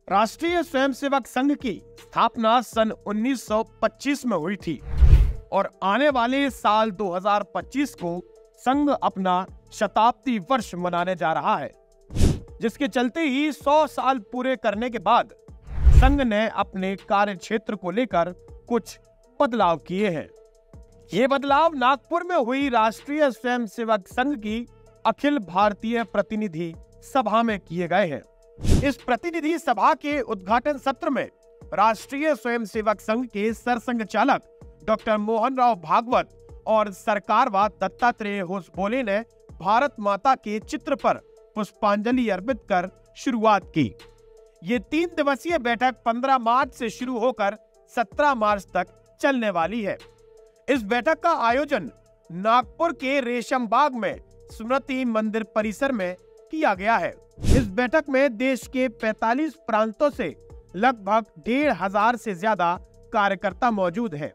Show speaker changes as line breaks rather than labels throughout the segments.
राष्ट्रीय स्वयंसेवक संघ की स्थापना सन 1925 में हुई थी और आने वाले साल 2025 को संघ अपना शताब्दी वर्ष मनाने जा रहा है, जिसके चलते ही 100 साल पूरे करने के बाद संघ ने अपने कार्य क्षेत्र को लेकर कुछ बदलाव किए हैं। ये बदलाव नागपुर में हुई राष्ट्रीय स्वयंसेवक संघ की अखिल भारतीय प्रतिनिधि सभा में किए गए हैं। इस प्रतिनिधि सभा के उद्घाटन सत्र में राष्ट्रीय स्वयंसेवक संघ के सरसंघ चालक डॉक्टर मोहन राव भागवत और सरकारवाद दत्तात्रेय होसबोले ने भारत माता के चित्र पर पुष्पांजलि अर्पित कर शुरुआत की। ये 3 दिवसीय बैठक 15 मार्च से शुरू होकर 17 मार्च तक चलने वाली है। इस बैठक का आयोजन नागपुर के रेशम बाग में स्मृति मंदिर परिसर में किया गया है। इस बैठक में देश के 45 प्रांतों से लगभग 1,500 से ज्यादा कार्यकर्ता मौजूद हैं।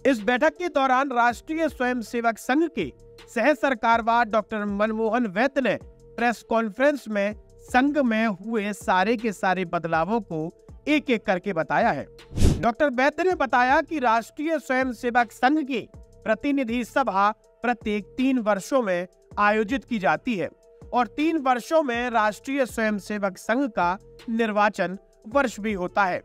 इस बैठक के दौरान राष्ट्रीय स्वयंसेवक संघ के सह सरकारवाद डॉक्टर मनमोहन वैद्य ने प्रेस कॉन्फ्रेंस में संघ में हुए सारे के सारे बदलावों को एक एक करके बताया है। डॉक्टर वैद्य ने बताया कि राष्ट्रीय स्वयंसेवक संघ की प्रतिनिधि सभा प्रत्येक 3 वर्षों में आयोजित की जाती है और 3 वर्षों में राष्ट्रीय स्वयंसेवक संघ का निर्वाचन वर्ष भी होता है,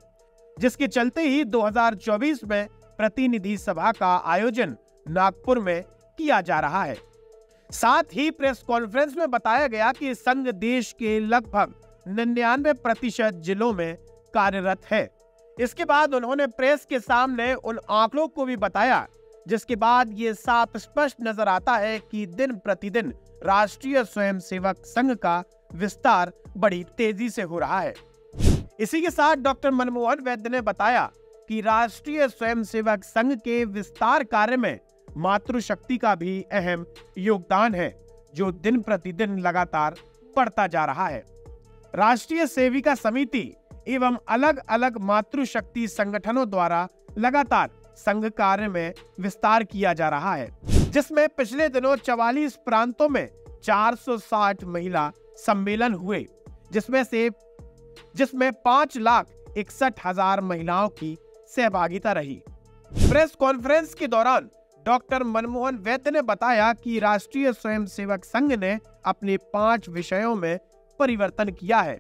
जिसके चलते ही 2024 में प्रतिनिधि सभा का आयोजन नागपुर में किया जा रहा है। साथ ही प्रेस कॉन्फ्रेंस में बताया गया कि संघ देश के लगभग 99% जिलों में कार्यरत है। इसके बाद उन्होंने प्रेस के सामने उन आंकड़ों को भी बताया, जिसके बाद ये साफ स्पष्ट नजर आता है कि दिन प्रतिदिन राष्ट्रीय स्वयंसेवक संघ का विस्तार बड़ी तेजी से हो रहा है। इसी के साथ डॉक्टर मनमोहन वैद्य ने बताया कि राष्ट्रीय स्वयंसेवक संघ के विस्तार कार्य में मातृशक्ति का भी अहम योगदान है, जो दिन प्रतिदिन लगातार बढ़ता जा रहा है। राष्ट्रीय सेविका समिति एवं अलग अलग मातृशक्ति संगठनों द्वारा लगातार संघ कार्य में विस्तार किया जा रहा है, जिसमें पिछले दिनों 44 प्रांतों में 460 महिला सम्मेलन हुए, जिसमें 5,61,000 महिलाओं की सहभागिता रही। प्रेस कॉन्फ्रेंस के दौरान डॉक्टर मनमोहन वैद्य ने बताया कि राष्ट्रीय स्वयंसेवक संघ ने अपने 5 विषयों में परिवर्तन किया है,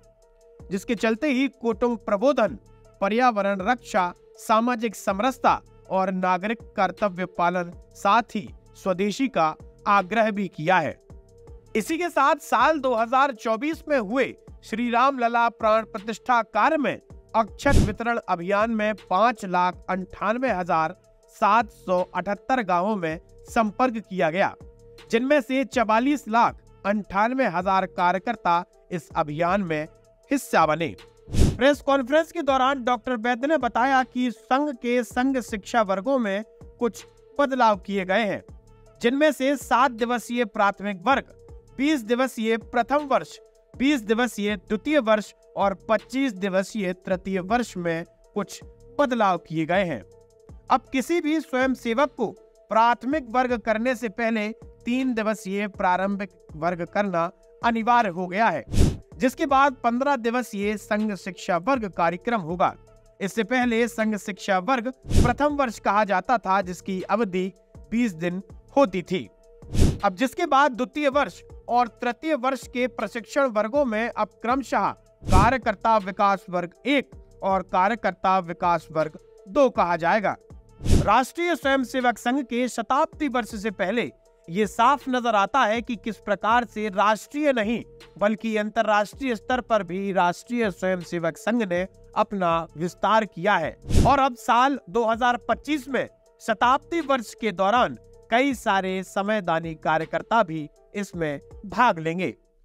जिसके चलते ही कुटुंब प्रबोधन, पर्यावरण रक्षा, सामाजिक समरसता और नागरिक कर्तव्य पालन, साथ ही स्वदेशी का आग्रह भी किया है। इसी के साथ साल 2024 में हुए श्री राम लला प्राण प्रतिष्ठा कार्य में अक्षत वितरण अभियान में 5,98,778 गांवों में संपर्क किया गया, जिनमें से 44,98,000 कार्यकर्ता इस अभियान में हिस्सा बने। प्रेस कॉन्फ्रेंस के दौरान डॉक्टर वैद्य ने बताया कि संघ के संघ शिक्षा वर्गों में कुछ बदलाव किए गए हैं, जिनमें से 7 दिवसीय प्राथमिक वर्ग, 20 दिवसीय प्रथम वर्ष, 20 दिवसीय द्वितीय वर्ष और 25 दिवसीय तृतीय वर्ष में कुछ बदलाव किए गए हैं। अब किसी भी स्वयंसेवक को प्राथमिक वर्ग करने से पहले 3 दिवसीय प्रारंभिक वर्ग करना अनिवार्य हो गया है, जिसके बाद 15 दिवसीय संघ शिक्षा वर्ग कार्यक्रम होगा। इससे पहले संघ शिक्षा वर्ग प्रथम वर्ष कहा जाता था, जिसकी अवधि 20 दिन होती थी। अब जिसके बाद द्वितीय वर्ष और तृतीय वर्ष के प्रशिक्षण वर्गों में अब क्रमशः कार्यकर्ता विकास वर्ग 1 और कार्यकर्ता विकास वर्ग 2 कहा जाएगा। राष्ट्रीय स्वयंसेवक संघ के शताब्दी वर्ष से पहले ये साफ नजर आता है कि किस प्रकार से राष्ट्रीय नहीं बल्कि अंतर्राष्ट्रीय स्तर पर भी राष्ट्रीय स्वयंसेवक संघ ने अपना विस्तार किया है और अब साल 2025 में शताब्दी वर्ष के दौरान कई सारे समयदानी कार्यकर्ता भी इसमें भाग लेंगे।